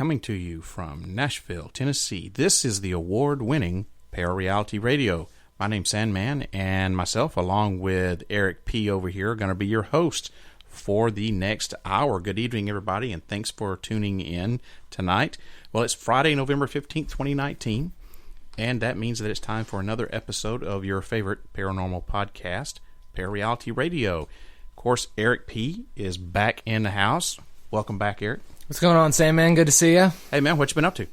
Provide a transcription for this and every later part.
coming to you from Nashville, Tennessee. This is the award-winning Parareality Radio. My name's Sandman, and myself, along with Eric P. over here, are going to be your host for the next hour. Good evening, everybody, and thanks for tuning in tonight. Well, it's Friday, November 15th, 2019, and that means that it's time for another episode of your favorite paranormal podcast, Parareality Radio. Of course, Eric P. is back in the house. Welcome back, Eric. What's going on, Sandman? Good to see you. Hey, man, what you been up to?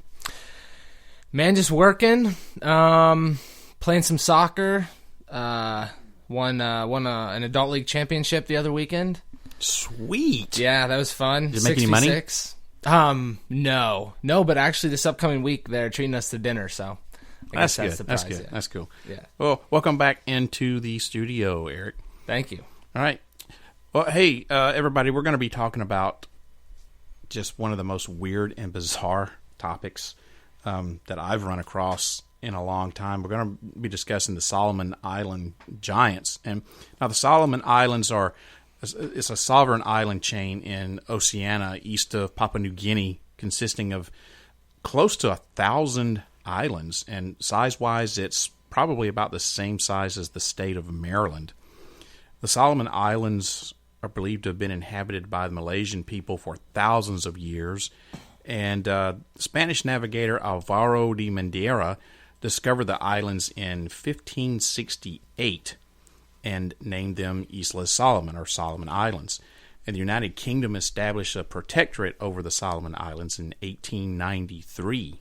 Man, just working, playing some soccer, won an adult league championship the other weekend. Sweet. Yeah, that was fun. Did you make any money? No, but actually this upcoming week they're treating us to dinner, so I guess that's good. That's good. Yeah. That's cool. Yeah. Well, welcome back into the studio, Eric. Thank you. All right. Well, hey, everybody, we're going to be talking about just one of the most weird and bizarre topics that I've run across in a long time. We're going to be discussing the Solomon Island giants. And now the Solomon Islands it's a sovereign island chain in Oceania, east of Papua New Guinea, consisting of close to 1,000 islands. And size-wise, it's probably about the same size as the state of Maryland. The Solomon Islands are believed to have been inhabited by the Melanesian people for thousands of years, and Spanish navigator Alvaro de Mendaña discovered the islands in 1568 and named them Islas Salomon, or Solomon Islands. And the United Kingdom established a protectorate over the Solomon Islands in 1893.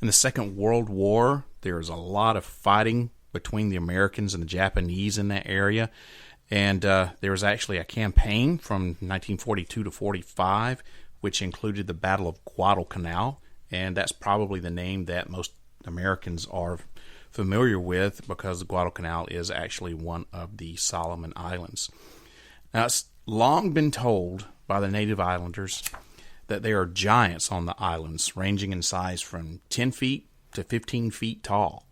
In the Second World War, there was a lot of fighting between the Americans and the Japanese in that area. And there was actually a campaign from 1942 to 45, which included the Battle of Guadalcanal. And that's probably the name that most Americans are familiar with, because Guadalcanal is actually one of the Solomon Islands. Now, it's long been told by the native islanders that there are giants on the islands, ranging in size from 10 feet to 15 feet tall.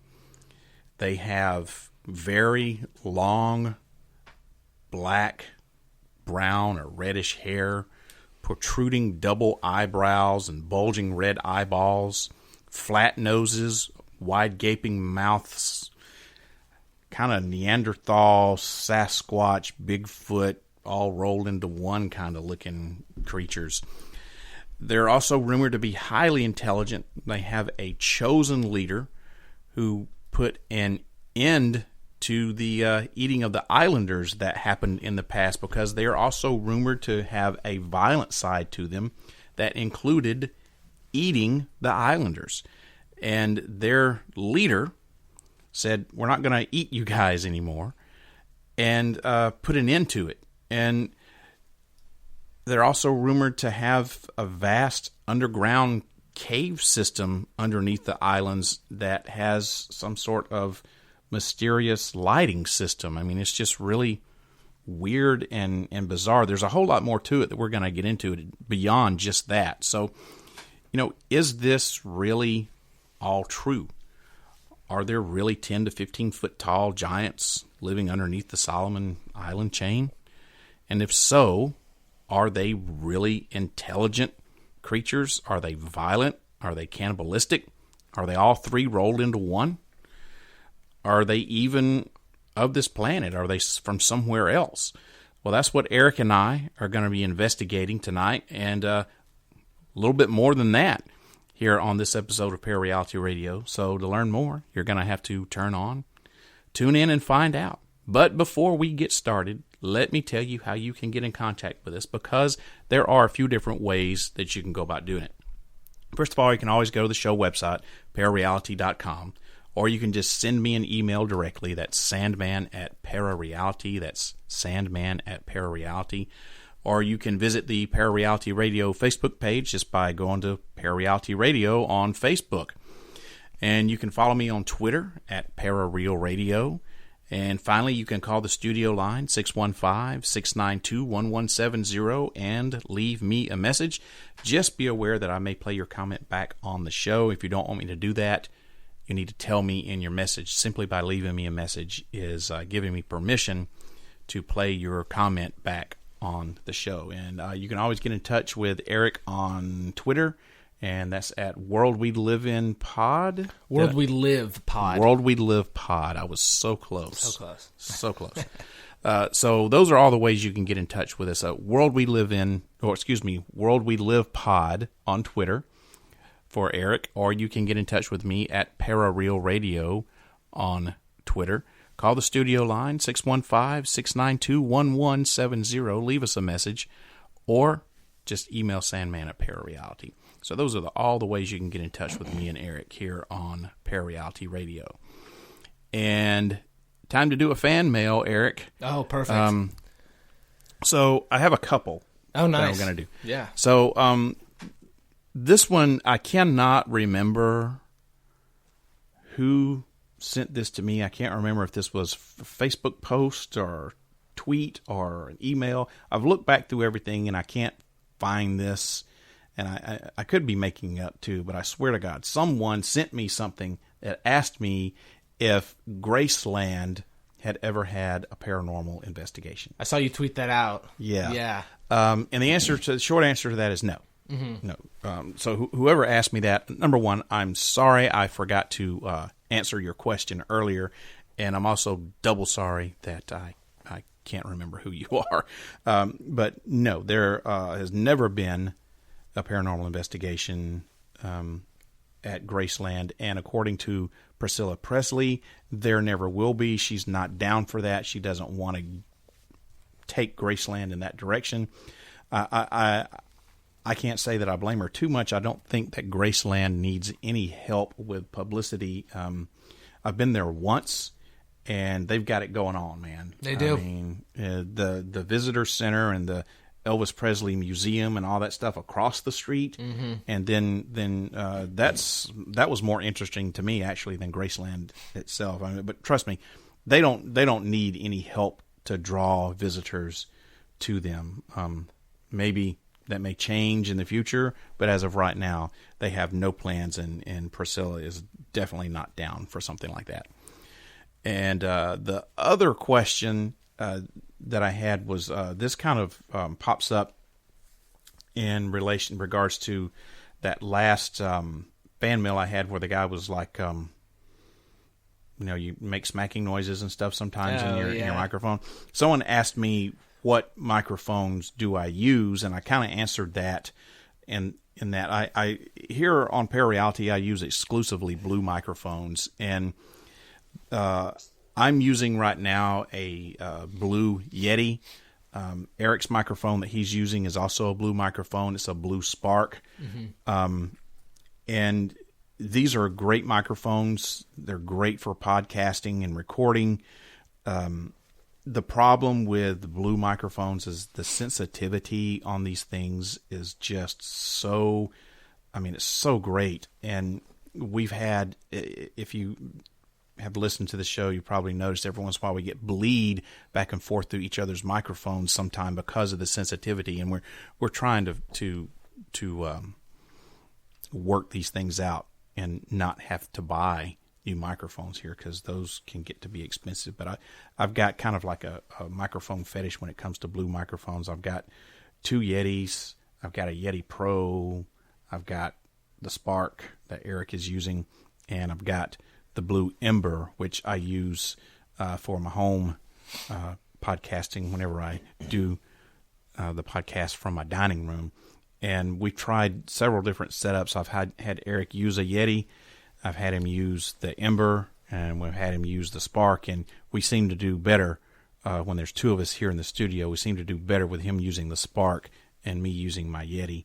They have very long black, brown, or reddish hair, protruding double eyebrows and bulging red eyeballs, flat noses, wide gaping mouths, kind of Neanderthal, Sasquatch, Bigfoot, all rolled into one kind of looking creatures. They're also rumored to be highly intelligent. They have a chosen leader who put an end to the eating of the islanders that happened in the past, because they are also rumored to have a violent side to them that included eating the islanders. And their leader said, we're not going to eat you guys anymore, and put an end to it. And they're also rumored to have a vast underground cave system underneath the islands that has some sort of mysterious lighting system. I mean, it's just really weird and bizarre. There's a whole lot more to it that we're going to get into beyond just that. So, is this really all true? Are there really 10 to 15 foot tall giants living underneath the Solomon Island chain? And if so, are they really intelligent creatures? Are they violent? Are they cannibalistic? Are they all three rolled into one? Are they even of this planet? Are they from somewhere else? Well, that's what Eric and I are going to be investigating tonight, and a little bit more than that here on this episode of Parareality Radio. So to learn more, you're going to have to tune in and find out. But before we get started, let me tell you how you can get in contact with us, because there are a few different ways that you can go about doing it. First of all, you can always go to the show website, parareality.com. Or you can just send me an email directly. That's sandman@parareality. That's sandman@parareality. Or you can visit the Parareality Radio Facebook page just by going to Parareality Radio on Facebook. And you can follow me on Twitter at ParaRealRadio. And finally, you can call the studio line, 615-692-1170, and leave me a message. Just be aware that I may play your comment back on the show. If you don't want me to do that, you need to tell me in your message. Simply by leaving me a message is giving me permission to play your comment back on the show. And you can always get in touch with Eric on Twitter, and that's at World We Live In Pod. World We Live Pod. World We Live Pod. I was so close. So close. So close. So those are all the ways you can get in touch with us. World We Live Pod on Twitter for Eric, or you can get in touch with me at Parareal Radio on Twitter. Call the studio line, 615-692-1170. Leave us a message, or just email Sandman at Parareality. So those are all the ways you can get in touch with me and Eric here on Parareality Radio. And time to do a fan mail, Eric. Oh, perfect. So I have a couple. Oh, nice. That I'm going to do. Yeah. So this one, I cannot remember who sent this to me. I can't remember if this was a Facebook post or tweet or an email. I've looked back through everything and I can't find this. And I could be making it up too, but I swear to God, someone sent me something that asked me if Graceland had ever had a paranormal investigation. I saw you tweet that out. Yeah. Yeah. And the short answer to that is no. Mm-hmm. No. So whoever asked me that, number one, I'm sorry I forgot to answer your question earlier, and I'm also double sorry that I can't remember who you are. But no, there has never been a paranormal investigation at Graceland, and according to Priscilla Presley, there never will be. She's not down for that. She doesn't want to take Graceland in that direction. I can't say that I blame her too much. I don't think that Graceland needs any help with publicity. I've been there once, and they've got it going on, man. They do. I mean, the visitor center and the Elvis Presley Museum and all that stuff across the street, and then that was more interesting to me actually than Graceland itself. I mean, but trust me, they don't need any help to draw visitors to them. Maybe that may change in the future, but as of right now, they have no plans, and Priscilla is definitely not down for something like that. And the other question that I had was this kind of pops up in regards to that last fan mail I had where the guy was like, you make smacking noises and stuff sometimes in your microphone. Someone asked me what microphones do I use, and I kind of answered that. And in that, I here on Parareality, I use exclusively blue microphones, and I'm using right now a blue Yeti. Eric's microphone that he's using is also a blue microphone. It's a blue Spark. Mm-hmm. And these are great microphones. They're great for podcasting and recording. The problem with blue microphones is the sensitivity on these things is just so, it's so great. And we've had, if you have listened to the show, you probably noticed every once in a while we get bleed back and forth through each other's microphones sometime because of the sensitivity, and we're trying to work these things out and not have to buy new microphones here because those can get to be expensive. But I've got kind of like a microphone fetish when it comes to blue microphones. I've got two Yetis. I've got a Yeti Pro. I've got the Spark that Eric is using, and I've got the Blue Ember, which I use for my home podcasting whenever I do the podcast from my dining room. And we've tried several different setups. I've had Eric use a Yeti. I've had him use the Ember, and we've had him use the Spark, and we seem to do better when there's two of us here in the studio. We seem to do better with him using the Spark and me using my Yeti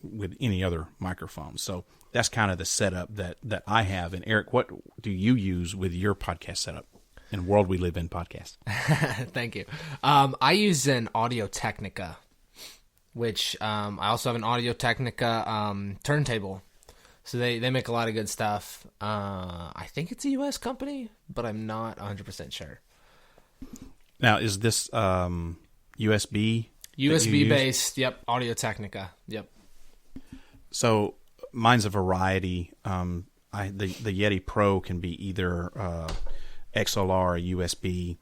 with any other microphone. So that's kind of the setup that I have. And Eric, what do you use with your podcast setup and World We Live In podcast? Thank you. I use an Audio Technica, which I also have an Audio Technica turntable. So they make a lot of good stuff. I think it's a U.S. company, but I'm not 100% sure. Now, is this USB? USB based, yep. Audio Technica, yep. So mine's a variety. The Yeti Pro can be either XLR or USB.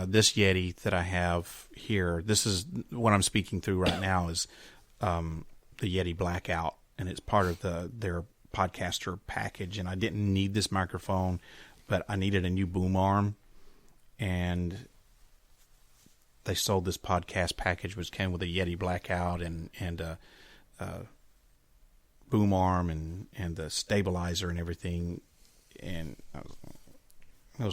this Yeti that I have here, this is what I'm speaking through right now, is the Yeti Blackout, and it's part of their podcaster package. And I didn't need this microphone, but I needed a new boom arm, and they sold this podcast package, which came with a Yeti Blackout and a boom arm and the stabilizer and everything. And it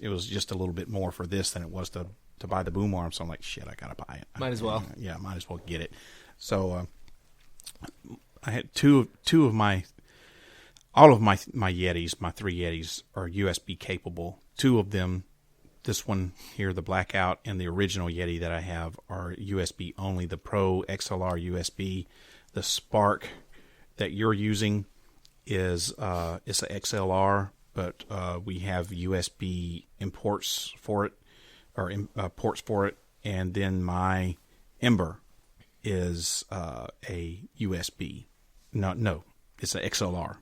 was just a little bit more for this than it was to buy the boom arm. So I'm like, shit, I gotta buy it. Might as well. Yeah, might as well get it. So I had two of all of my Yetis, my 3 Yetis, are USB capable. 2 of them, this one here, the Blackout, and the original Yeti that I have, are USB only. The Pro XLR USB. The Spark that you're using is it's a XLR, but we have USB imports for it, or ports for it. And then my Ember is a USB. No, it's an XLR.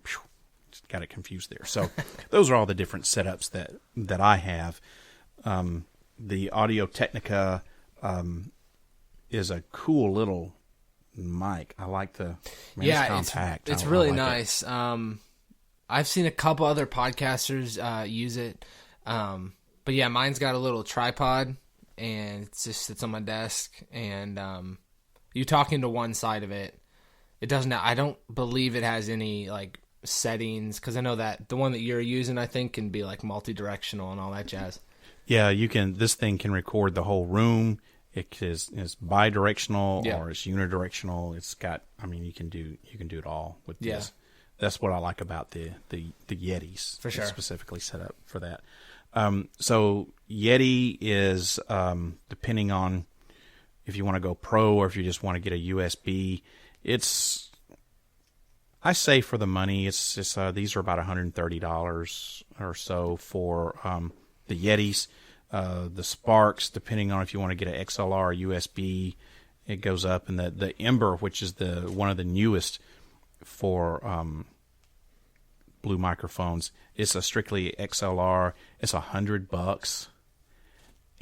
Just got it confused there. So those are all the different setups that I have. The Audio Technica is a cool little mic. I like the it's compact. It's really nice. I've seen a couple other podcasters use it, but yeah, mine's got a little tripod, and it just sits on my desk. And you talk into one side of it. It doesn't. I don't believe it has any like settings, because I know that the one that you're using, I think, can be like multi-directional and all that jazz. Yeah, you can. This thing can record the whole room. It is bi-directional or it's unidirectional. It's got. I mean, you can do it all with this. That's what I like about the Yetis. For sure. It's specifically set up for that. So Yeti is depending on if you want to go pro or if you just want to get a USB. It's, I say, for the money, it's just these are about $130 or so for the Yetis. The Sparks, depending on if you want to get an XLR or USB, it goes up. And the Ember, which is one of the newest for Blue microphones, it's a strictly XLR. It's $100,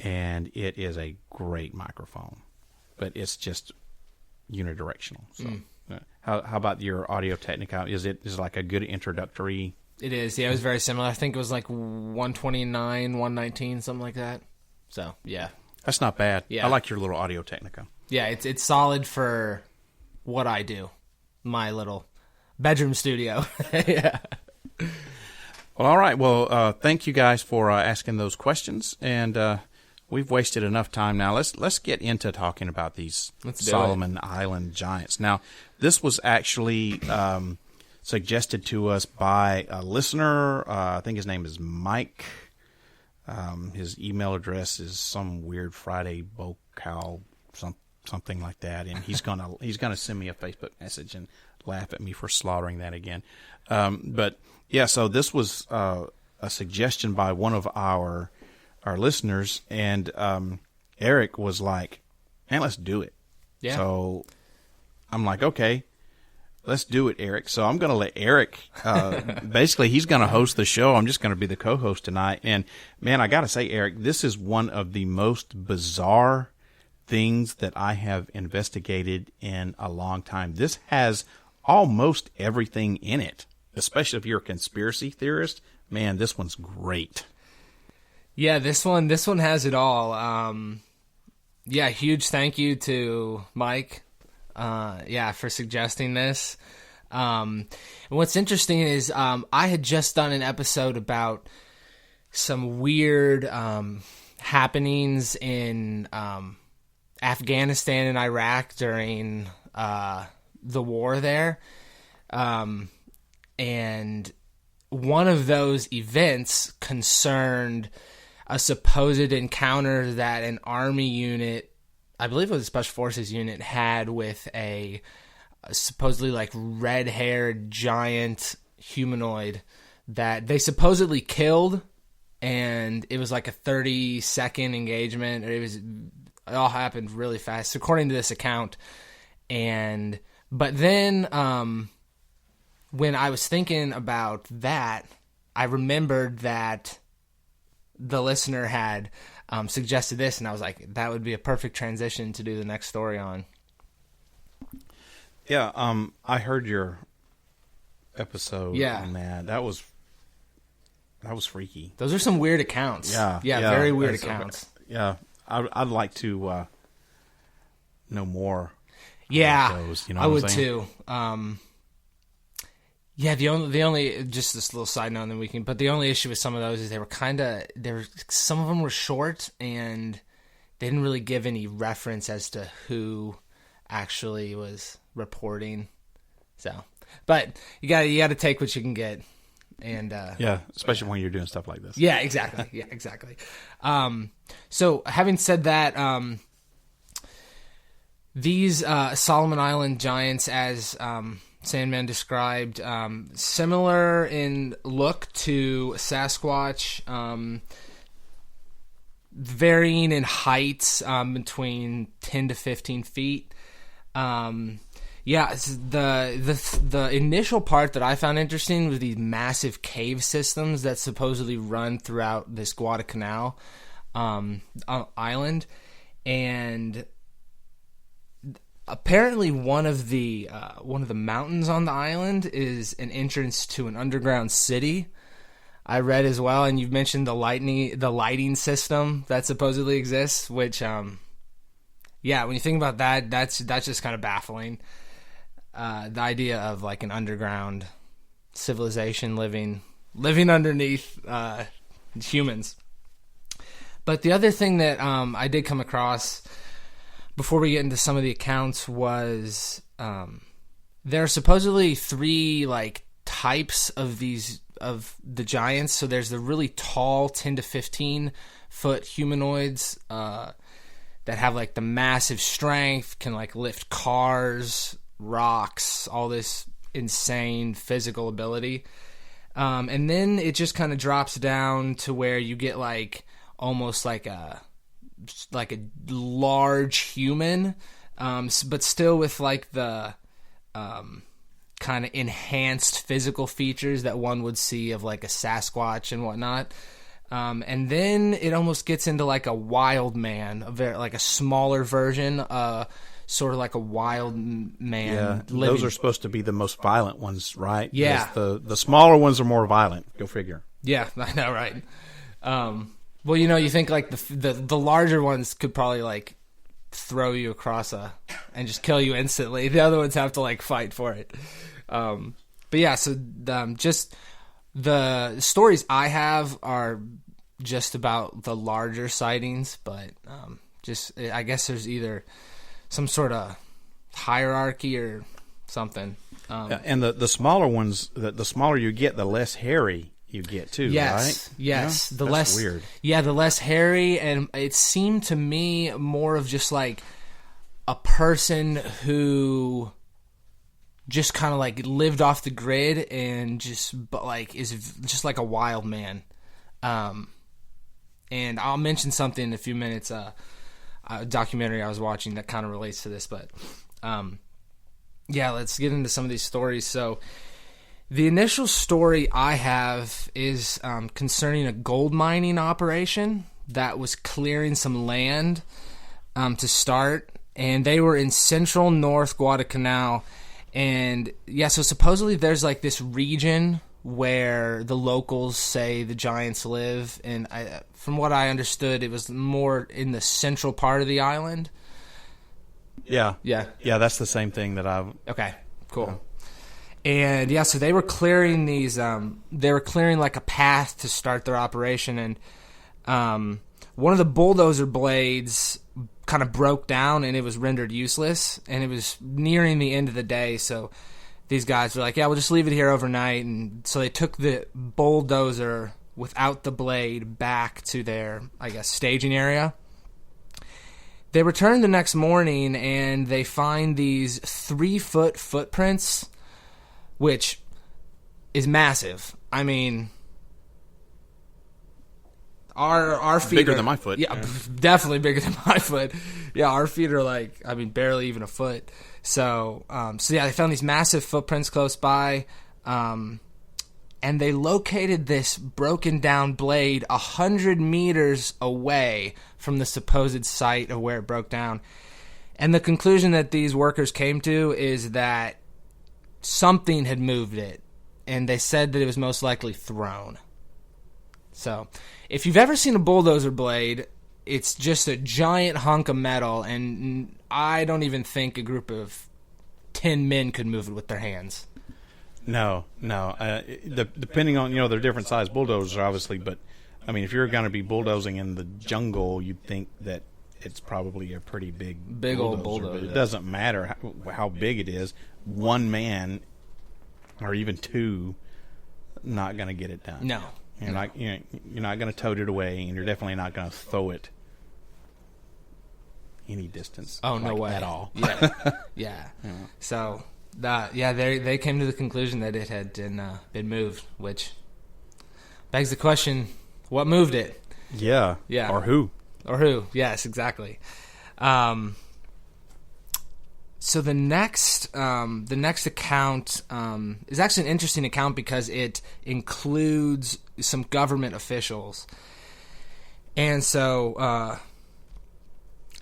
and it is a great microphone, but it's just unidirectional. So, how about your Audio Technica? Is it like a good introductory? It is. Yeah, it was very similar. I think it was like 129, 119, something like that. So yeah, that's not bad. Yeah, I like your little Audio Technica. Yeah, it's solid for what I do, my little bedroom studio. Yeah. Well, all right. Well, thank you guys for asking those questions, and we've wasted enough time now. Let's get into talking about these Solomon Island giants. Now, this was actually suggested to us by a listener. I think his name is Mike. His email address is some weird Friday bocal something like that, and he's gonna send me a Facebook message and laugh at me for slaughtering that again. But yeah, so this was a suggestion by one of our listeners, and Eric was like, "Man, let's do it." Yeah. So I'm like, "Okay, let's do it, Eric." So I'm going to let Eric. Basically, he's going to host the show. I'm just going to be the co-host tonight. And man, I got to say, Eric, this is one of the most bizarre things that I have investigated in a long time. This has almost everything in it, especially if you're a conspiracy theorist. Man, this one's great. Yeah, this one has it all. Yeah, huge thank you to Mike. For suggesting this. And what's interesting is I had just done an episode about some weird happenings in Afghanistan and Iraq during the war there. And one of those events concerned a supposed encounter that an army unit, I believe it was a special forces unit, had with a supposedly like red-haired giant humanoid that they supposedly killed, and it was like a 30-second engagement. It all happened really fast, according to this account. But then when I was thinking about that, I remembered that the listener had suggested this, and I was like, that would be a perfect transition to do the next story on. Yeah, I heard your episode on that. That was freaky. Those are some weird accounts. Yeah, very weird accounts. I'd like to know more. Yeah, about those, I would too. The only just this little side note, and then we can. But the only issue with some of those is some of them were short, and they didn't really give any reference as to who actually was reporting. So, but you got to take what you can get, and especially when you're doing stuff like this. Yeah, exactly. So having said that, these Solomon Island giants, as Sandman described, similar in look to Sasquatch, varying in heights between 10 to 15 feet. The initial part that I found interesting was these massive cave systems that supposedly run throughout this Guadalcanal island, and apparently one of the mountains on the island is an entrance to an underground city. I read as well, and you've mentioned the lighting system that supposedly exists, which when you think about that, that's just kind of baffling. The idea of like an underground civilization living underneath humans. But the other thing that I did come across before we get into some of the accounts was there are supposedly 3 like types of the giants. So there's the really tall 10 to 15 foot humanoids that have like the massive strength, can like lift cars, rocks, all this insane physical ability. And then it just kind of drops down to where you get like almost like a large human, but still with like the kind of enhanced physical features that one would see of like a Sasquatch and whatnot. And then it almost gets into like a wild man, like a smaller version, sort of like a wild man. Yeah, those are supposed to be the most violent ones, right? Yeah. The smaller ones are more violent. Go figure. Yeah, I know, right? Well, you think like the larger ones could probably like throw you across and just kill you instantly. The other ones have to like fight for it. But yeah, so just the stories I have are just about the larger sightings, but I guess there's either some sort of hierarchy or something. And the smaller ones, the smaller you get, the less hairy you get too, right? Yes. Yeah? The That's less weird. Yeah, the less hairy, and it seemed to me more of just like a person who just kind of like lived off the grid and is just like a wild man. And I'll mention something in a few minutes, a documentary I was watching that kind of relates to this, but let's get into some of these stories. So the initial story I have is concerning a gold mining operation that was clearing some land to start, and they were in central North Guadalcanal. And so supposedly there's like this region where the locals say the giants live, and from what I understood, it was more in the central part of the island. Yeah, that's the same thing that I've. Okay, cool. And so they were clearing these. They were clearing like a path to start their operation, and one of the bulldozer blades kind of broke down, and it was rendered useless. And it was nearing the end of the day, so these guys were like, "Yeah, we'll just leave it here overnight." And so they took the bulldozer without the blade back to their, I guess, staging area. They return the next morning, and they find these 3-foot footprints, which is massive. I mean, our feet bigger are than my foot. Yeah, definitely bigger than my foot. Yeah, our feet are like, I mean, barely even a foot. So they found these massive footprints close by. and they located this broken down blade 100 meters away from the supposed site of where it broke down. And the conclusion that these workers came to is that something had moved it, and they said that it was most likely thrown. So, if you've ever seen a bulldozer blade, it's just a giant hunk of metal, and I don't even think a group of 10 men could move it with their hands. No. Depending on, their different size bulldozers, obviously, but, I mean, if you're going to be bulldozing in the jungle, you'd think that it's probably a pretty big old bulldozer. But it doesn't matter how big it is. One man, or even two, not going to get it done. No. You're not going to tote it away, and you're definitely not going to throw it any distance. Oh, no way at all. Yeah. So they came to the conclusion that it had been moved, which begs the question: what moved it? Yeah. Or who? Yes, exactly. So the next account is actually an interesting account because it includes some government officials. And so,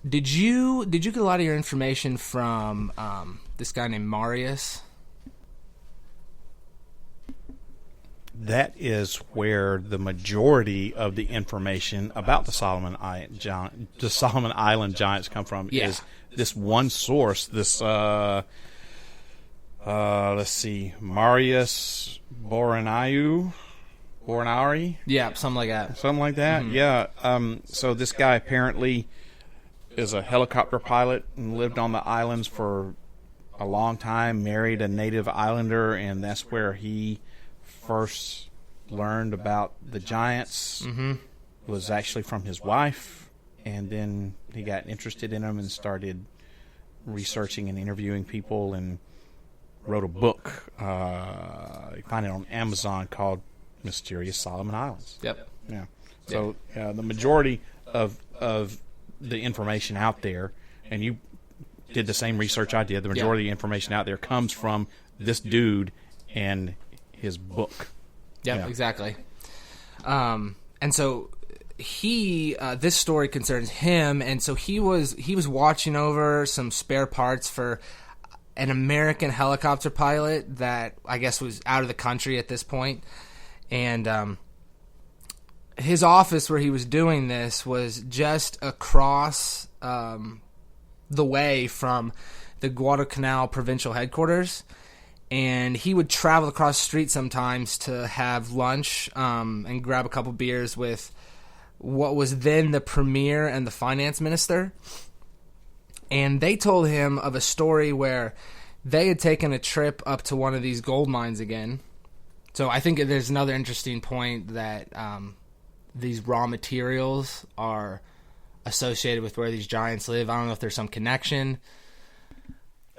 did you get a lot of your information from this guy named Marius? That is where the majority of the information about the Solomon Island giants come from. Yeah. Is this one source? This let's see, Marius Boranari. Yeah, something like that. Mm-hmm. Yeah. So this guy apparently is a helicopter pilot and lived on the islands for a long time. Married a native islander, and that's where he first learned about the giants. Was actually from his wife, and then he got interested in them and started researching and interviewing people, and wrote a book. You find it on Amazon called Mysterious Solomon Islands. Yep. Yeah. So the majority of the information out there, and you did the same research I did, the majority of the information out there comes from this dude and his book. Yep, exactly. And so this story concerns him, and so he was watching over some spare parts for an American helicopter pilot that I guess was out of the country at this point. And his office where he was doing this was just across the way from the Guadalcanal provincial headquarters. And he would travel across the street sometimes to have lunch and grab a couple beers with what was then the premier and the finance minister. And they told him of a story where they had taken a trip up to one of these gold mines again. So I think there's another interesting point that these raw materials are associated with where these giants live. I don't know if there's some connection.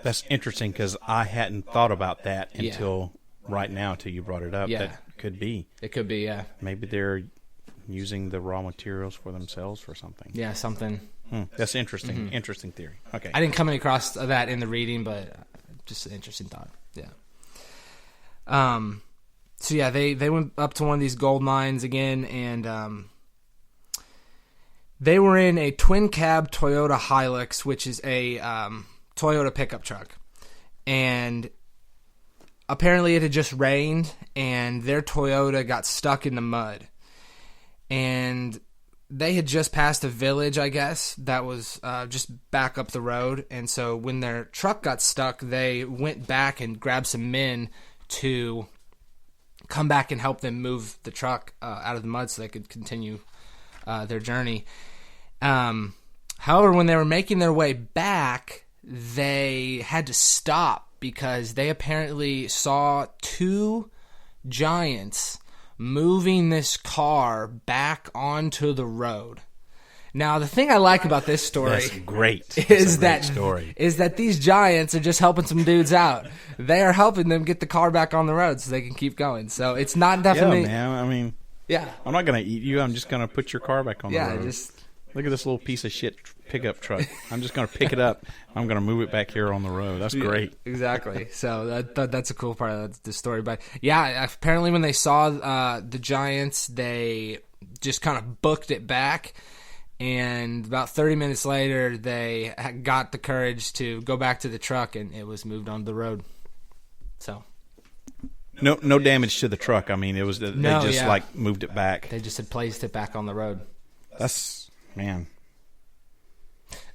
That's interesting because I hadn't thought about that until right now, until you brought it up. Yeah. That could be. It could be, yeah. Maybe they're using the raw materials for themselves for something. Yeah, something. That's interesting. Mm-hmm. Interesting theory. Okay. I didn't come across that in the reading, but just an interesting thought. Yeah. So yeah, they went up to one of these gold mines again, and they were in a twin cab Toyota Hilux, which is a Toyota pickup truck, and apparently it had just rained, and their Toyota got stuck in the mud, and they had just passed a village, I guess, that was just back up the road, and so when their truck got stuck, they went back and grabbed some men to come back and help them move the truck out of the mud so they could continue their journey. However, when they were making their way back, they had to stop because they apparently saw two giants moving this car back onto the road. Now, the thing I like about this story That's great. is that these giants are just helping some dudes out. They are helping them get the car back on the road so they can keep going. So it's not definitely... Yeah, man. I mean, I'm not going to eat you. I'm just going to put your car back on the road. Look at this little piece of shit pickup truck. I'm just going to pick it up. I'm going to move it back here on the road. That's great. Exactly. So that's a cool part of the story. But yeah, apparently when they saw the giants, they just kind of booked it back. And about 30 minutes later, they got the courage to go back to the truck, and it was moved onto the road. So no damage to the truck. I mean, it was they just like moved it back. They just had placed it back on the road. That's man.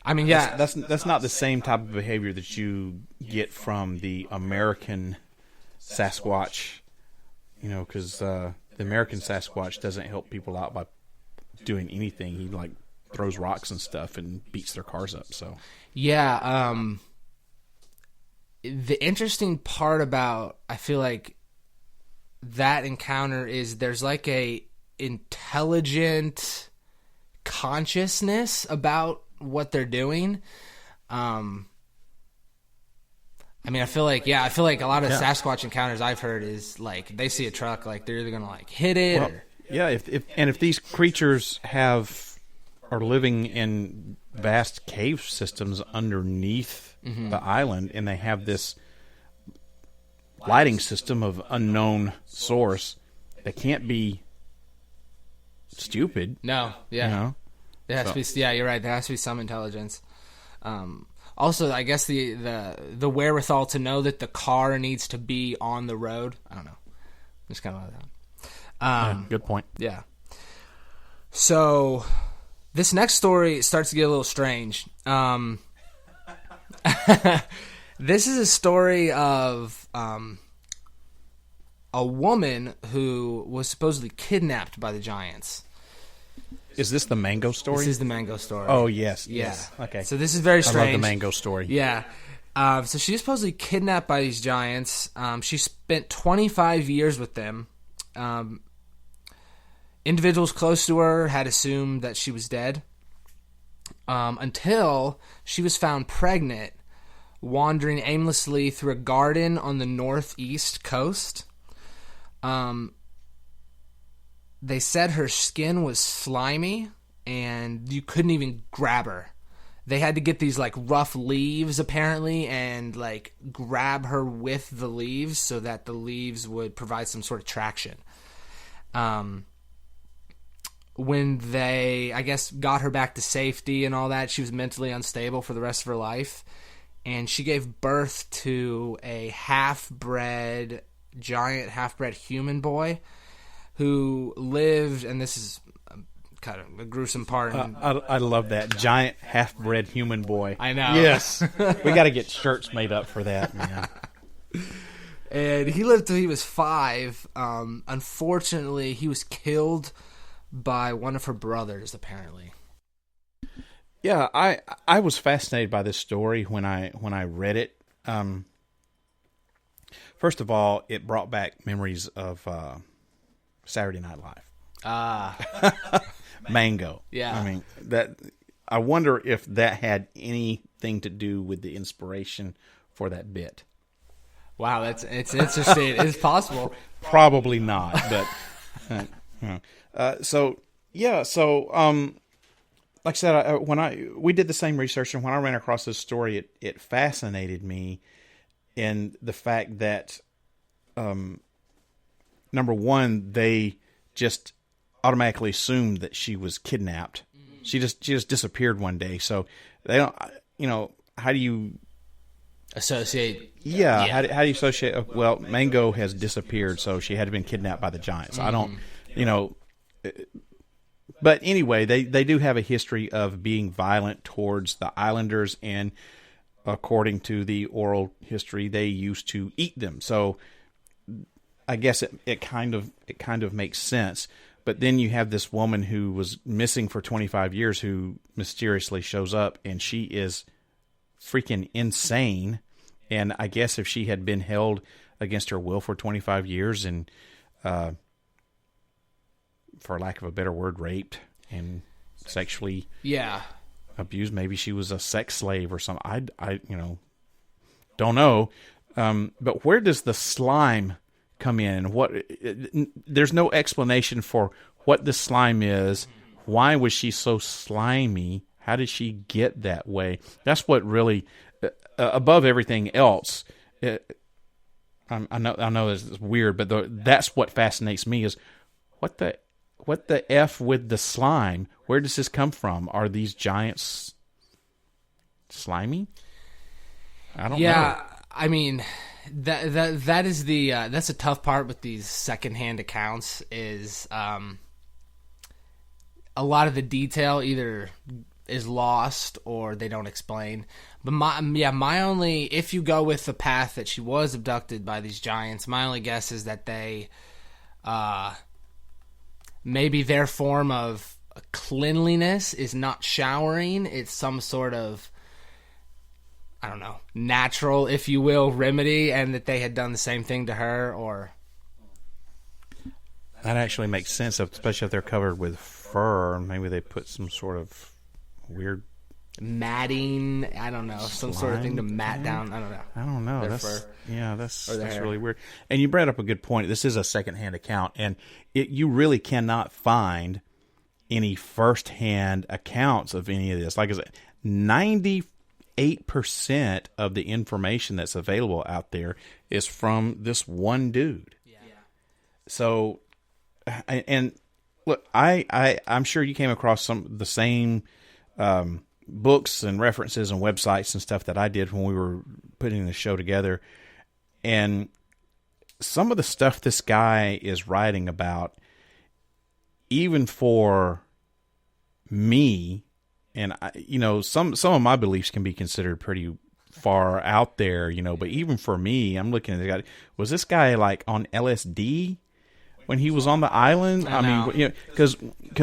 I mean, yeah, that's not the same type of behavior that you get from the American Sasquatch. You know, because the American Sasquatch doesn't help people out by doing anything. He like throws rocks and stuff and beats their cars up. So yeah, the interesting part about I feel like that encounter is there's like a intelligent consciousness about what they're doing. I mean, I feel like a lot of Sasquatch encounters I've heard is like they see a truck, like they're either gonna like hit it. Well, or... Yeah, if these creatures are living in vast cave systems underneath the island, and they have this lighting system of unknown source, they can't be stupid. No, yeah, you know? There has to be. Yeah, you're right. There has to be some intelligence. Also, I guess the wherewithal to know that the car needs to be on the road. I don't know. Just kind of like that. Good point. Yeah. So this next story starts to get a little strange. This is a story of a woman who was supposedly kidnapped by the giants. Is this the mango story? This is the mango story. Oh, yes. Yeah. Yes. Okay. So this is very strange. I love the mango story. Yeah. So she was supposedly kidnapped by these giants. She spent 25 years with them. Individuals close to her had assumed that she was dead until she was found pregnant, wandering aimlessly through a garden on the northeast coast. They said her skin was slimy and you couldn't even grab her. They had to get these like rough leaves apparently and like grab her with the leaves so that the leaves would provide some sort of traction. When they, I guess, got her back to safety and all that, she was mentally unstable for the rest of her life. And she gave birth to a giant half-bred human boy who lived, and this is kind of a gruesome part. I love that. Giant half-bred human boy. I know. Yes. We got to get shirts made up for that, man. And he lived till he was 5. Unfortunately, he was killed by one of her brothers, apparently. Yeah, I was fascinated by this story when I read it. First of all, it brought back memories of Saturday Night Live. Mango. Yeah. I mean, I wonder if that had anything to do with the inspiration for that bit. Wow, it's interesting. It's possible. Probably not, but like I said, we did the same research, and when I ran across this story, it fascinated me in the fact that, number one, they just automatically assumed that she was kidnapped. She just disappeared one day. So they don't, how do you associate? Yeah. How do you associate? Well, Mango has disappeared, so she had to been kidnapped by the giants. I don't, but anyway, they do have a history of being violent towards the islanders, and according to the oral history, they used to eat them. So I guess it kind of makes sense. But then you have this woman who was missing for 25 years who mysteriously shows up, and she is freaking insane. And I guess if she had been held against her will for 25 years and, for lack of a better word, raped and sexually abused, maybe she was a sex slave or something. I don't know. But where does the slime come in? There's no explanation for what the slime is, why was she so slimy? How did she get that way? That's what really, above everything else, I know it's weird, but that's what fascinates me is what the F with the slime? Where does this come from? Are these giants slimy? I don't know. Yeah, I mean, that is that's a tough part with these secondhand accounts is a lot of the detail either is lost or they don't explain. But my only, if you go with the path that she was abducted by these giants, my only guess is that they, maybe their form of cleanliness is not showering. It's some sort of, I don't know, natural, if you will, remedy, and that they had done the same thing to her, or... That actually makes sense, especially if they're covered with fur. Maybe they put some sort of weird... matting, I don't know, some sort of thing to mat down, I don't know. That's really weird. And you brought up a good point. This is a secondhand account, and you really cannot find any first-hand accounts of any of this. Like I said, 98% of the information that's available out there is from this one dude. Yeah. So, and look, I'm sure you came across the same books and references and websites and stuff that I did when we were putting the show together. And some of the stuff this guy is writing about, even for me, and some of my beliefs can be considered pretty far out there, but even for me, I'm looking at the guy. Was this guy like on LSD when he was on the island? I mean, because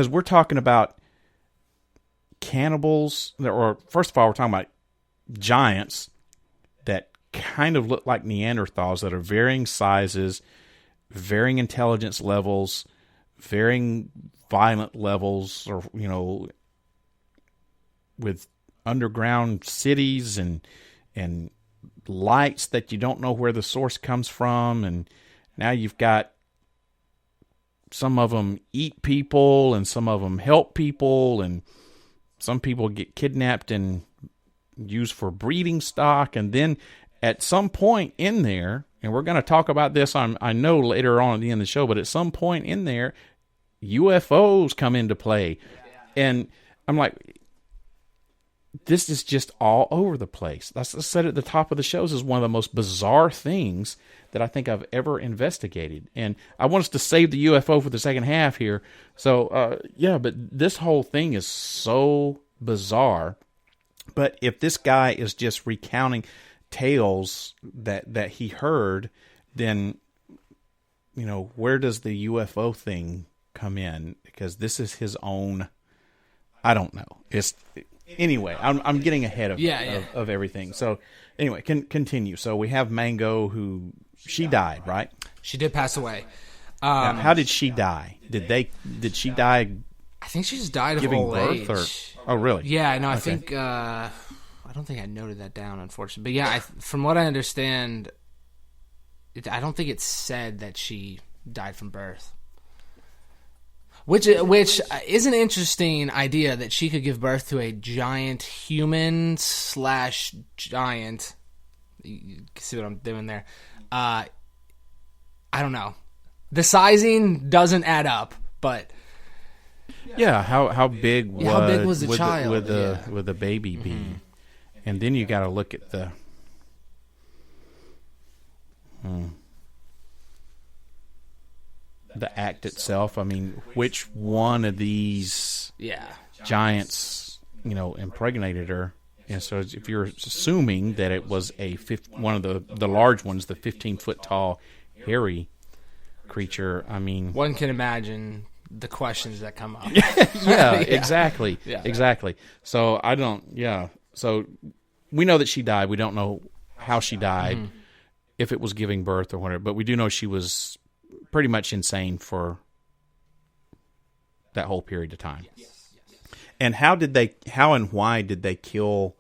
we're talking about cannibals, or first of all, we're talking about giants that kind of look like Neanderthals, that are varying sizes, varying intelligence levels, varying violent levels, or with underground cities and lights that you don't know where the source comes from. And now you've got some of them eat people and some of them help people, and some people get kidnapped and used for breeding stock. And then at some point in there, and we're going to talk about this I know later on at the end of the show, but at some point in there, UFOs come into play. And I'm like, this is just all over the place. I said at the top of the shows, is one of the most bizarre things that I think I've ever investigated. And I want us to save the UFO for the second half here. So, but this whole thing is so bizarre. But if this guy is just recounting tales that he heard, then, where does the UFO thing come in? Because this is his own, I don't know. Anyway, I'm getting ahead of everything. So anyway, continue. So we have Mango, who she died, right? She did pass away. Now, how did she die? Did she die? I think she just died of giving old birth, age. Oh, really? Yeah, no, I think I don't think I noted that down, unfortunately. But yeah, from what I understand, I don't think it said that she died from birth. Which is an interesting idea, that she could give birth to a giant human/giant. You see what I'm doing there? I don't know. The sizing doesn't add up, but yeah, how big was the child with the baby be? Mm-hmm. And then you got to look at the act itself. I mean, which one of these giants, impregnated her? And so if you're assuming that it was one of the large ones, the 15-foot tall, hairy creature, I mean... One can imagine the questions that come up. Exactly. Yeah. Exactly. So So we know that she died. We don't know how she died, if it was giving birth or whatever, but we do know she was pretty much insane for that whole period of time. Yes. And how and why did they kill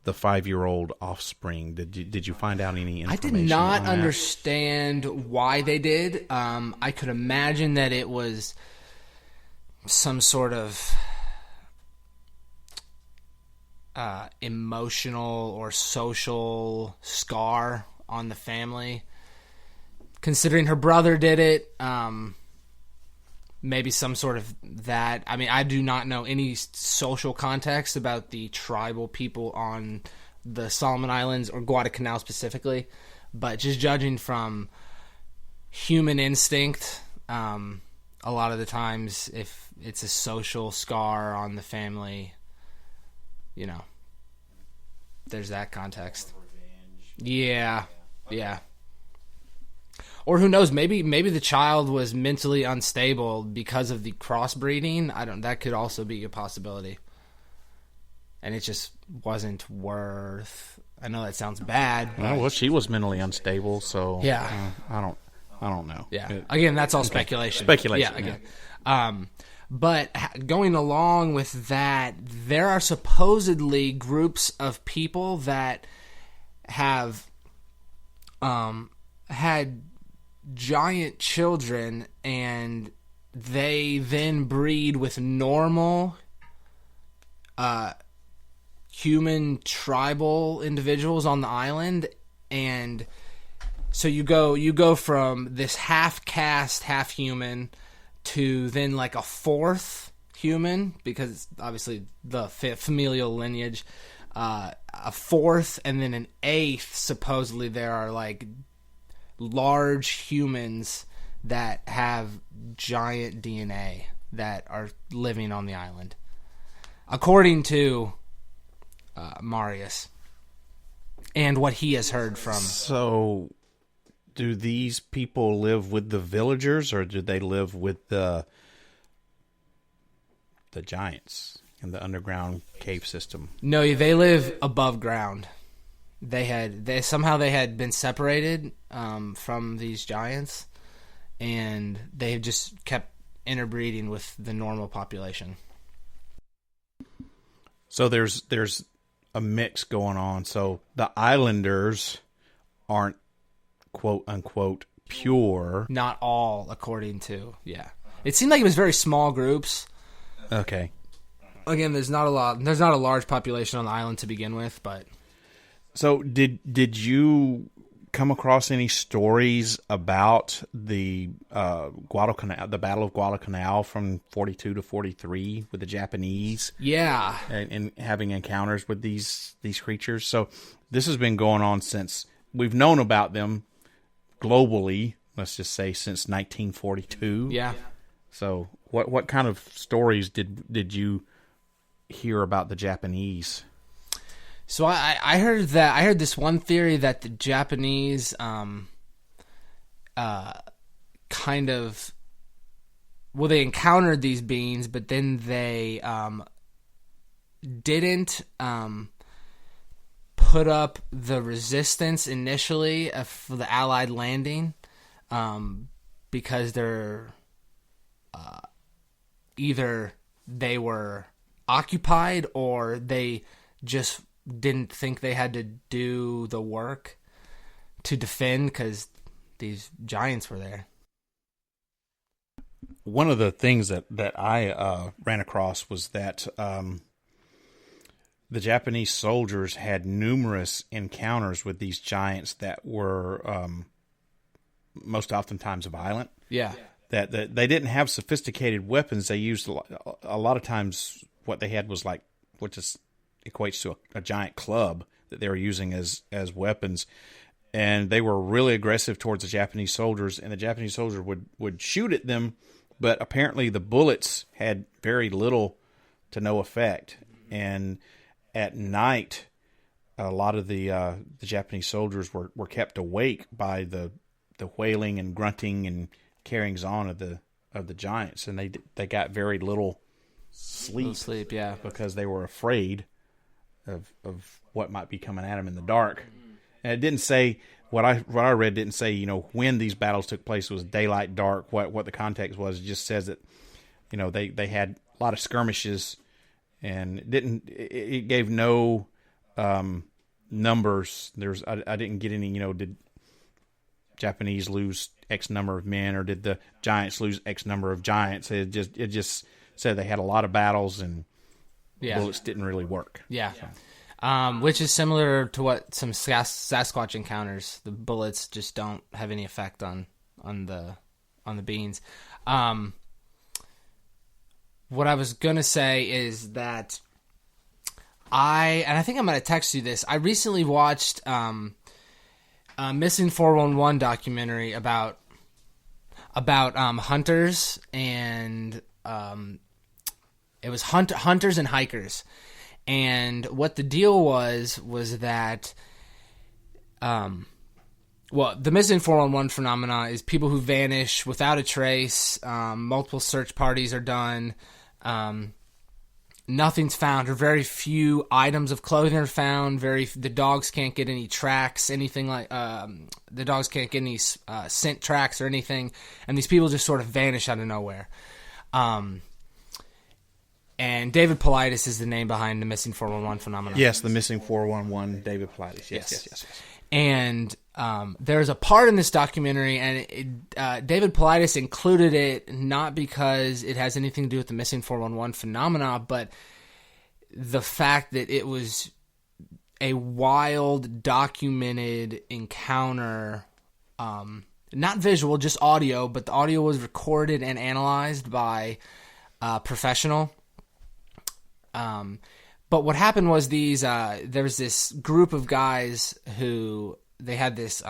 the 5-year-old offspring? Did you find out any information? I did not understand why they did. I could imagine that it was some sort of emotional or social scar on the family. Considering her brother did it, maybe some sort of that. I mean, I do not know any social context about the tribal people on the Solomon Islands or Guadalcanal specifically, but just judging from human instinct, a lot of the times if it's a social scar on the family, you know, there's that context. Yeah. Or who knows, maybe the child was mentally unstable because of the crossbreeding. That could also be a possibility. And it just wasn't worth. I know that sounds bad. Well, she was mentally unstable, so yeah. I don't know. Yeah. Again, that's all speculation. Speculation. Yeah, again. But going along with that, there are supposedly groups of people that have had giant children, and they then breed with normal human tribal individuals on the island. And so you go from this half caste, half human to then like a fourth human, because obviously the familial lineage, a fourth, and then an eighth. Supposedly there are like large humans that have giant DNA that are living on the island, according to Marius and what he has heard from. So do these people live with the villagers, or do they live with the giants in the underground cave system? No, they live above ground. They had been separated from these giants, and they just kept interbreeding with the normal population. So there's a mix going on. So the islanders aren't quote unquote pure. Not all, according to It seemed like it was very small groups. Okay. Again, there's not a large population on the island to begin with, but. So did you come across any stories about the Guadalcanal, the Battle of Guadalcanal from 42 to 43 with the Japanese? Yeah. And having encounters with these creatures. So this has been going on since we've known about them globally, let's just say since 1942. Yeah. So what kind of stories did you hear about the Japanese? So I heard this one theory that the Japanese kind of, well, they encountered these beings, but then they didn't put up the resistance initially for the Allied landing, because they're either they were occupied or they just didn't think they had to do the work to defend because these giants were there. One of the things that I ran across was that the Japanese soldiers had numerous encounters with these giants that were most oftentimes violent. Yeah. That they didn't have sophisticated weapons. They used a lot of times what they had was like, which is equates to a giant club that they were using as weapons. And they were really aggressive towards the Japanese soldiers, and the Japanese soldiers would shoot at them, but apparently the bullets had very little to no effect. And at night, a lot of the Japanese soldiers were kept awake by the wailing and grunting and carryings on of the giants, and they got very little sleep, yeah, because they were afraid of what might be coming at them in the dark. And it didn't say, what I read didn't say, when these battles took place, it was daylight, dark, what the context was. It just says that, they had a lot of skirmishes, and it gave no numbers. I didn't get any, did Japanese lose X number of men, or did the giants lose X number of giants? It just said they had a lot of battles and Yeah. bullets didn't really work. Yeah. Which is similar to what some Sasquatch encounters. The bullets just don't have any effect on the beings. What I was gonna say is that I think I might have texted you this. I recently watched a Missing 411 documentary about hunters, and it was hunters and hikers. And what the deal was that, the Missing 411 phenomena is people who vanish without a trace. Multiple search parties are done. Nothing's found, or very few items of clothing are found. The dogs can't get any tracks, anything like the dogs can't get any scent tracks or anything, and these people just sort of vanish out of nowhere. And David Paulides is the name behind the Missing 411 phenomenon. Yes, the Missing 411, David Paulides. Yes. And there's a part in this documentary, and David Paulides included it not because it has anything to do with the Missing 411 phenomena, but the fact that it was a wild, documented encounter, not visual, just audio, but the audio was recorded and analyzed by a professional. But what happened was there was this group of guys who they had this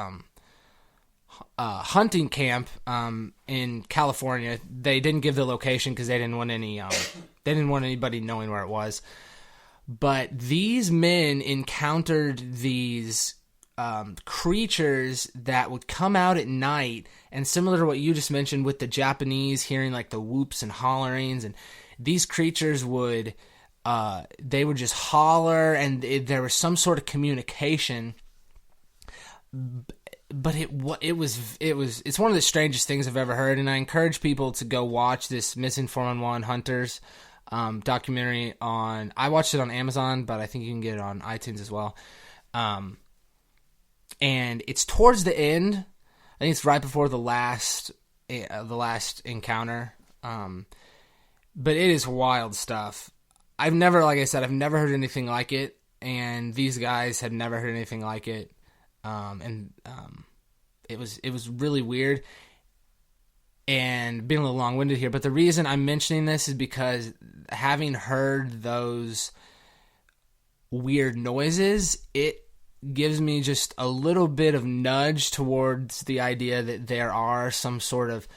hunting camp in California. They didn't give the location because they didn't want anybody knowing where it was. But these men encountered these creatures that would come out at night, and similar to what you just mentioned with the Japanese hearing like the whoops and hollerings, and these creatures would they would just holler, and there was some sort of communication. But it's one of the strangest things I've ever heard, and I encourage people to go watch this Missing 411 Hunters documentary I watched it on Amazon, but I think you can get it on iTunes as well. And it's towards the end. I think it's right before the last encounter. But it is wild stuff. I've never heard anything like it, and these guys had never heard anything like it. It was really weird, and being a little long-winded here, but the reason I'm mentioning this is because having heard those weird noises, it gives me just a little bit of nudge towards the idea that there are some sort of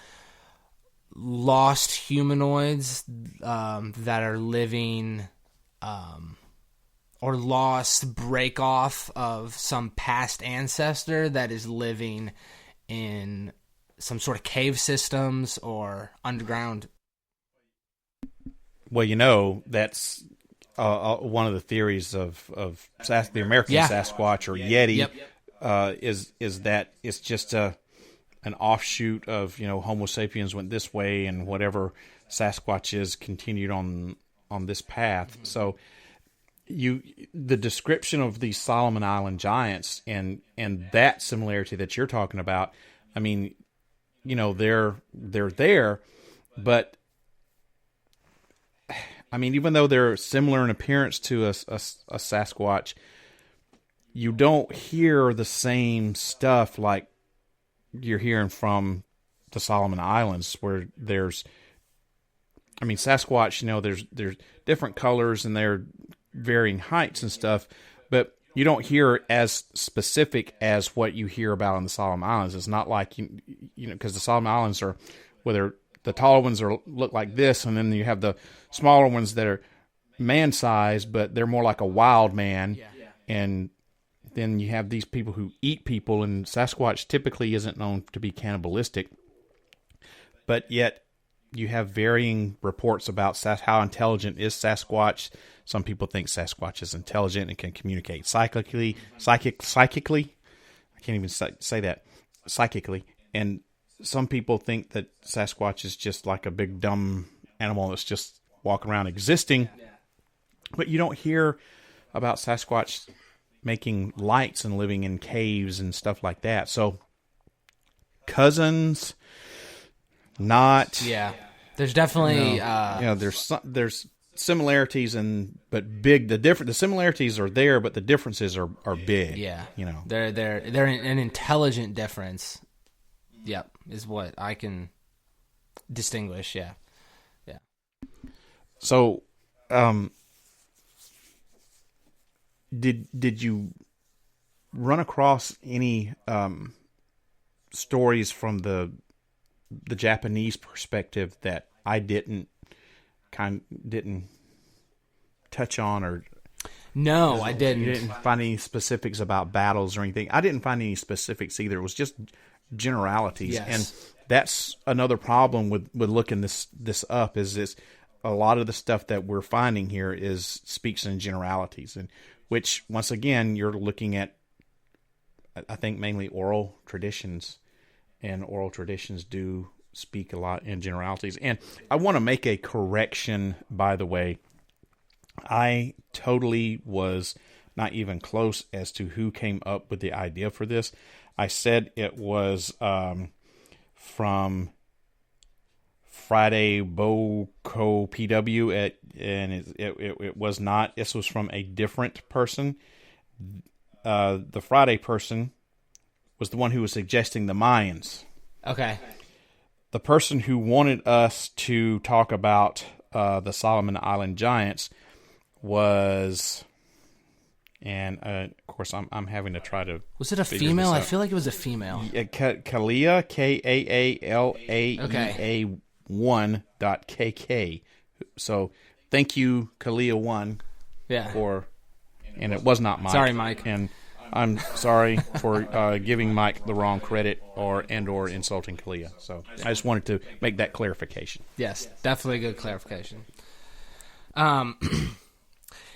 lost humanoids that are living or lost break off of some past ancestor that is living in some sort of cave systems or underground. Well, that's one of the theories of the American Sasquatch or Yeti. Yep. Is that it's just an offshoot of Homo sapiens went this way, and whatever Sasquatch is continued on this path. So the description of these Solomon Island giants and that similarity that you're talking about, I mean, they're there, but I mean, even though they're similar in appearance to a Sasquatch, you don't hear the same stuff like you're hearing from the Solomon Islands, where Sasquatch, there's different colors and they're varying heights and stuff, but you don't hear as specific as what you hear about on the Solomon Islands. It's not like, because the Solomon Islands are, whether the taller ones look like this, and then you have the smaller ones that are man-sized, but they're more like a wild man. Yeah. And then you have these people who eat people, and Sasquatch typically isn't known to be cannibalistic. But yet you have varying reports about how intelligent is Sasquatch. Some people think Sasquatch is intelligent and can communicate psychically. I can't even say that. Psychically. And some people think that Sasquatch is just like a big dumb animal that's just walking around existing. But you don't hear about Sasquatch making lights and living in caves and stuff like that. So, cousins, not. Yeah. There's definitely there's similarities the similarities are there, but the differences are big. Yeah, you know, they're an intelligent difference. Yep, is what I can distinguish. Yeah. So, did you run across any stories from the Japanese perspective that I didn't touch on? Or no, I didn't. You didn't find any specifics about battles or anything? I didn't find any specifics either. It was just generalities. Yes. And that's another problem with looking this up, is this a lot of the stuff that we're finding here speaks in generalities, and which, once again, you're looking at, I think, mainly oral traditions, and oral traditions do speak a lot in generalities. And I want to make a correction, by the way. I totally was not even close as to who came up with the idea for this. I said it was from Friday Boko PW, and it was not. This was from a different person. The Friday person was the one who was suggesting the Mayans. Okay. The person who wanted us to talk about the Solomon Island giants was, and of course I'm having to try to. Was it a female? I feel like it was a female. Kalia, Kaalaea 1.kk. So thank you, Kalia1. Yeah. And it was not Mike. Sorry, Mike. And I'm sorry for giving Mike the wrong credit or insulting Kalia. So I just wanted to make that clarification. Yes, definitely good clarification.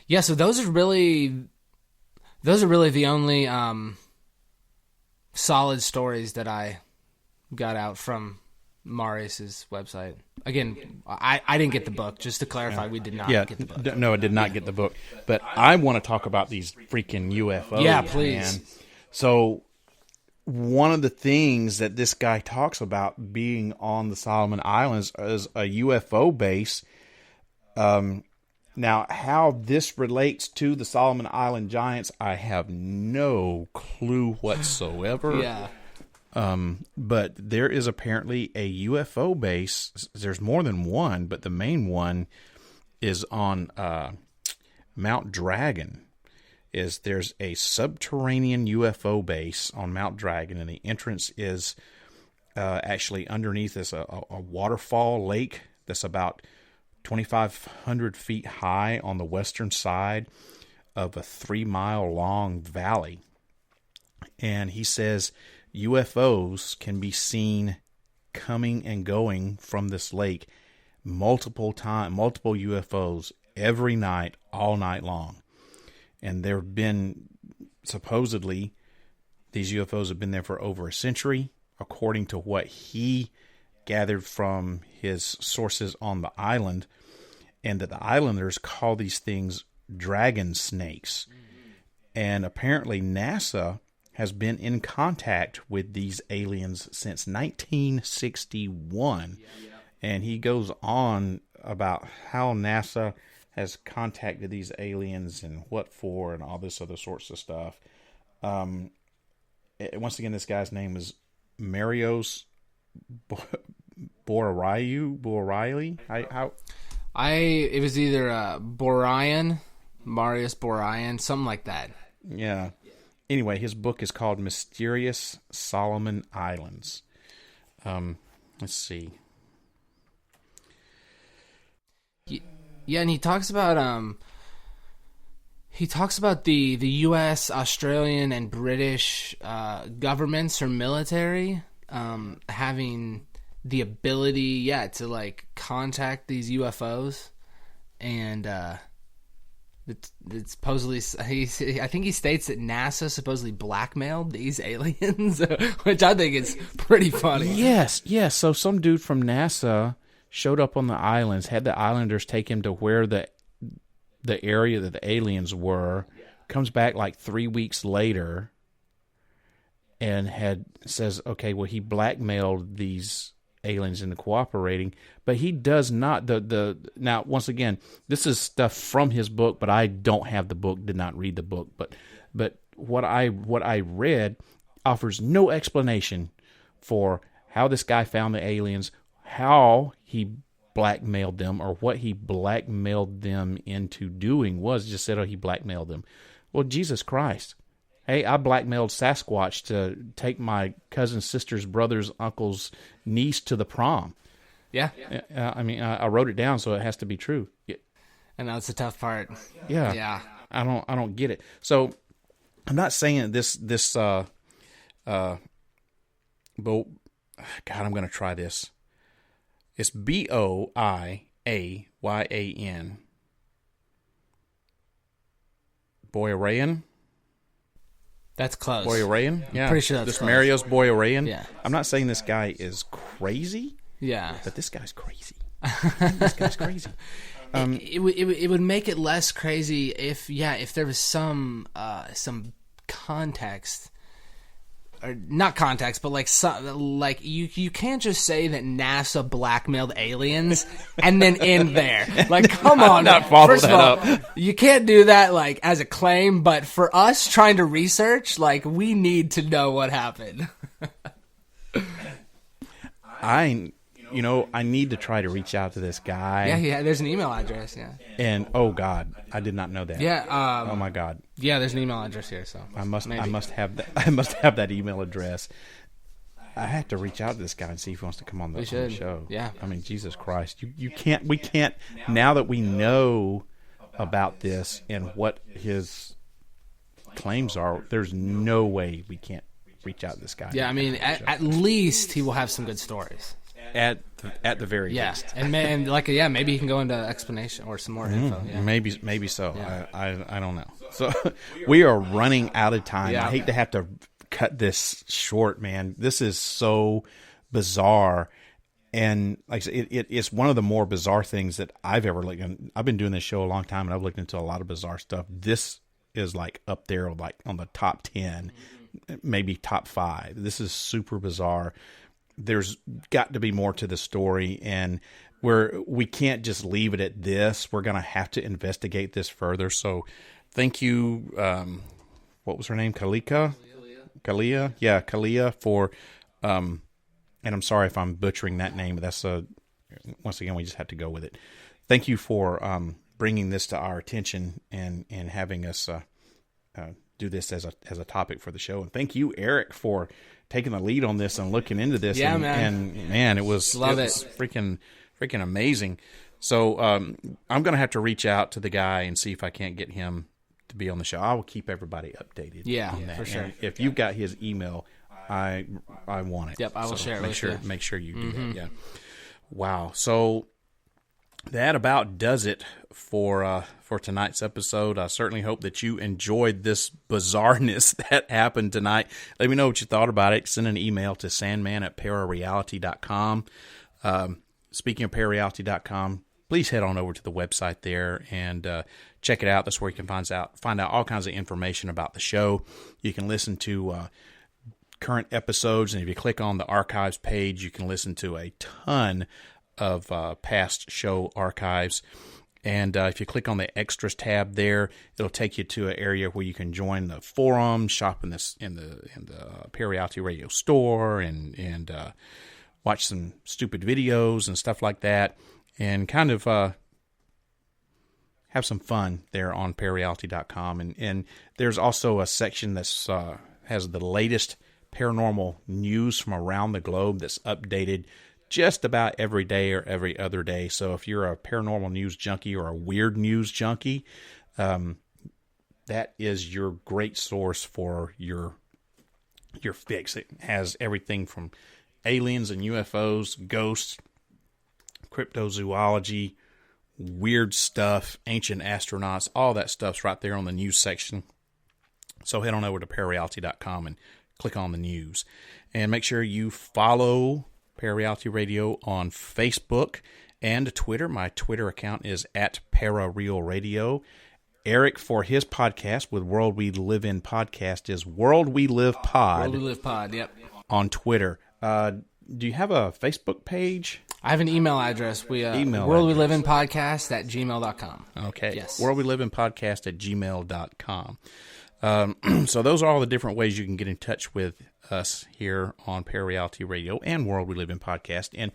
Yeah, so those are really the only solid stories that I got out from Marius's website. Again, I didn't get the book. Just to clarify, we did not get the book. No, I did not get the book. But I want to talk about these freaking UFOs. Yeah, please. Man. So one of the things that this guy talks about being on the Solomon Islands is a UFO base. Now, how this relates to the Solomon Island giants, I have no clue whatsoever. Yeah. But there is apparently a UFO base. There's more than one, but the main one is on Mount Dragon. There's a subterranean UFO base on Mount Dragon, and the entrance is actually underneath this a waterfall lake that's about 2,500 feet high on the western side of a 3-mile long valley. And he says UFOs can be seen coming and going from this lake multiple UFOs every night, all night long. And there have been, supposedly, these UFOs have been there for over a century, according to what he gathered from his sources on the island, and that the islanders call these things dragon snakes. And apparently NASA has been in contact with these aliens since 1961. And he goes on about how NASA has contacted these aliens and what for and all this other sorts of stuff. Once again, this guy's name is Marios Borraili. It was either Marius Borayan, something like that. Yeah. Anyway, his book is called Mysterious Solomon Islands. Let's see. Yeah, and he talks about the U.S., Australian, and British governments or military having the ability, to like contact these UFOs, and it's supposedly I think he states that NASA supposedly blackmailed these aliens, which I think is pretty funny. Yes. So some dude from NASA showed up on the islands, had the islanders take him to where the area that the aliens were, comes back like 3 weeks later, and says, okay, well, he blackmailed these aliens into cooperating, but he does not. Now, once again, this is stuff from his book, but I don't have the book, did not read the book, but what I read offers no explanation for how this guy found the aliens, how he blackmailed them, or what he blackmailed them into doing. Was just said, oh, he blackmailed them. Well, Jesus Christ. Hey, I blackmailed Sasquatch to take my cousin's sister's brother's uncle's niece to the prom. Yeah. I mean, I wrote it down, so it has to be true. And that's the tough part. Yeah. Yeah. I don't get it. So I'm not saying this but God, I'm going to try this. It's Boiayan. Boiayan? That's close. Boiayan? Yeah. Pretty sure that's this close. Marios Boiayan? Yeah. I'm not saying this guy is crazy. Yeah. But this guy's crazy. This guy's crazy. It would make it less crazy if there was some context, or not context, but like you can't just say that NASA blackmailed aliens and then end there. Like, come on, not follow first that of all, up. You can't do that like as a claim. But for us trying to research, like, we need to know what happened. I need to try to reach out to this guy. Yeah. There's an email address. Yeah. And oh God, I did not know that. Yeah. Oh my God. Yeah. There's an email address here, so I must have that. I must have that email address. I have to reach out to this guy and see if he wants to come on the show. Yeah. I mean, Jesus Christ, we can't. Now that we know about this and what his claims are, there's no way we can't reach out to this guy. Yeah. I mean, at least he will have some good stories. At the very least. And maybe he can go into explanation or some more info. Yeah. Maybe so. Yeah. I don't know. So we are running out of time. Yeah. I hate to have to cut this short, man. This is so bizarre, and like I said, it's one of the more bizarre things that I've ever looked at. I've been doing this show a long time, and I've looked into a lot of bizarre stuff. This is like up there, like on the top 10, maybe top 5. This is super bizarre. There's got to be more to the story, and we can't just leave it at this. We're going to have to investigate this further. So thank you. What was her name? Kalia? Yeah, Kalia for, and I'm sorry if I'm butchering that name, but that's once again, we just have to go with it. Thank you for bringing this to our attention and having us do this as a topic for the show. And thank you, Eric, for taking the lead on this and looking into this. Yeah, and man, it was freaking amazing. So I'm going to have to reach out to the guy and see if I can't get him to be on the show. I will keep everybody updated. Yeah, on that. for sure. And if you've got his email, I want it. Yep, I will share it with you. Make sure you do that. Yeah. Wow. So that about does it for tonight's episode. I certainly hope that you enjoyed this bizarreness that happened tonight. Let me know what you thought about it. Send an email to sandman@parareality.com. Speaking of parareality.com, please head on over to the website there and check it out. That's where you can find out all kinds of information about the show. You can listen to current episodes, and if you click on the archives page, you can listen to a ton of past show archives. And if you click on the extras tab there, it'll take you to an area where you can join the forum, shop in the Parareality Radio store, and watch some stupid videos and stuff like that, and kind of have some fun there on parareality.com. And there's also a section that's has the latest paranormal news from around the globe that's updated just about every day or every other day. So if you're a paranormal news junkie or a weird news junkie, that is your great source for your fix. It has everything from aliens and UFOs, ghosts, cryptozoology, weird stuff, ancient astronauts, all that stuff's right there on the news section. So head on over to parareality.com and click on the news. And make sure you follow Parareality Radio on Facebook and Twitter. My Twitter account is @ParaRealRadio. Eric, for his podcast with World We Live In Podcast, is World We Live Pod. World We Live Pod, yep. On Twitter. do you have a Facebook page? I have an email address. Email World We address. Live In podcast at gmail.com. Okay. Yes. World We Live In podcast at gmail.com. So those are all the different ways you can get in touch with us here on Parareality Radio and World We Live In podcast. And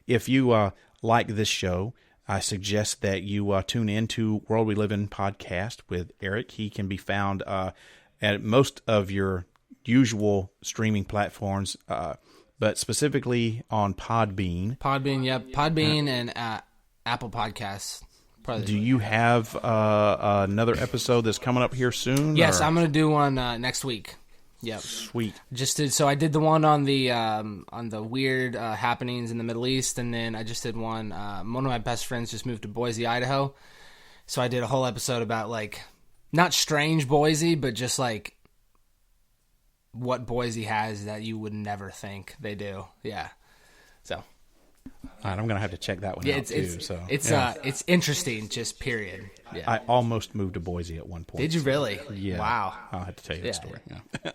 if you like this show, I suggest that you tune in to World We Live In podcast with Eric. He can be found at most of your usual streaming platforms, but specifically on Podbean. Podbean and Apple Podcasts. Probably. Do you have another episode that's coming up here soon? Yes, or? I'm going to do one next week. Yep. Sweet. So I did the one on the weird happenings in the Middle East, and then I just did one. One of my best friends just moved to Boise, Idaho, so I did a whole episode about like not strange Boise, but just like what Boise has that you would never think they do. Yeah. So. All right, I'm going to have to check that one out too. It's interesting, just period. Yeah. I almost moved to Boise at one point. Did you really? Yeah. Wow. I'll have to tell you that story. Yeah.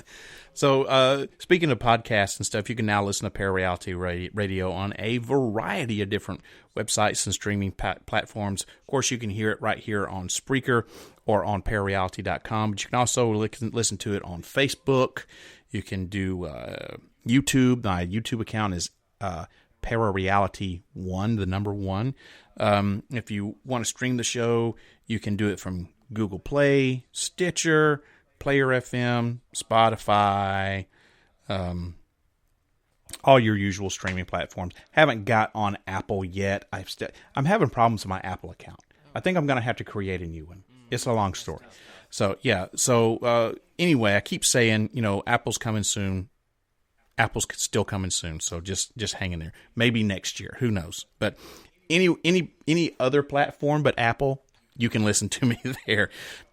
So, speaking of podcasts and stuff, you can now listen to Parareality Radio on a variety of different websites and streaming platforms. Of course, you can hear it right here on Spreaker or on parareality.com, but you can also listen to it on Facebook. You can do YouTube. My YouTube account is Parareality 1, the number 1. If you want to stream the show, you can do it from Google Play, Stitcher, Player FM, Spotify, all your usual streaming platforms. Haven't got on Apple yet. I'm having problems with my Apple account. I think I'm going to have to create a new one. It's a long story. So, yeah. So, anyway, I keep saying, Apple's coming soon. Apple's still coming soon, so just hang in there. Maybe next year, who knows? But any other platform but Apple, you can listen to me there.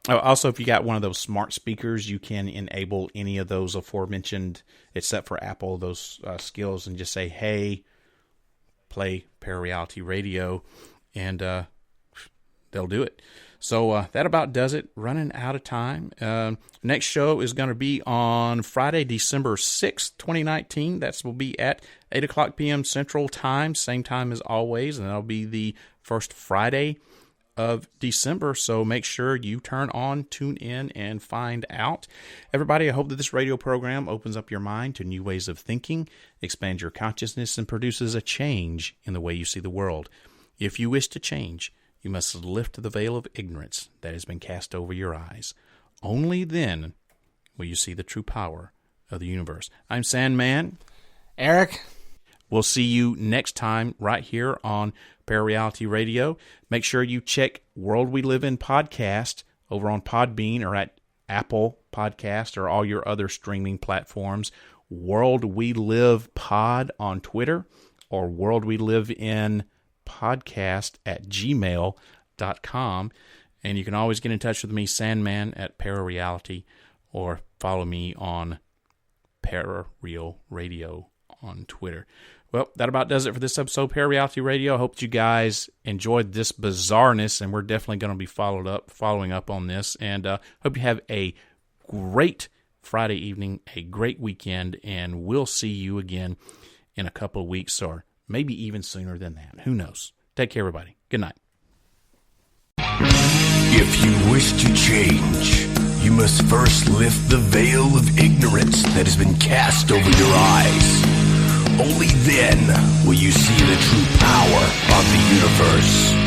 Also, if you got one of those smart speakers, you can enable any of those aforementioned, except for Apple, those skills, and just say, "Hey, play Parareality Radio," and they'll do it. So that about does it. Running out of time. Next show is going to be on Friday, December 6th, 2019. That will be at 8 o'clock p.m. Central Time, same time as always, and that'll be the first Friday of December. So make sure you tune in, and find out. Everybody, I hope that this radio program opens up your mind to new ways of thinking, expands your consciousness, and produces a change in the way you see the world. If you wish to change, you must lift the veil of ignorance that has been cast over your eyes. Only then will you see the true power of the universe. I'm Sandman. Eric. We'll see you next time right here on Parareality Radio. Make sure you check World We Live In podcast over on Podbean or at Apple Podcast or all your other streaming platforms. World We Live Pod on Twitter or World We Live In podcast at gmail.com, and you can always get in touch with me, Sandman, at Parareality, or follow me on Parareal Radio on Twitter. Well, that about does it for this episode of Parareality Radio. I hope that you guys enjoyed this bizarreness, and we're definitely going to be following up on this, and hope you have a great Friday evening, a great weekend, and we'll see you again in a couple of weeks, or maybe even sooner than that. Who knows? Take care, everybody. Good night. If you wish to change, you must first lift the veil of ignorance that has been cast over your eyes. Only then will you see the true power of the universe.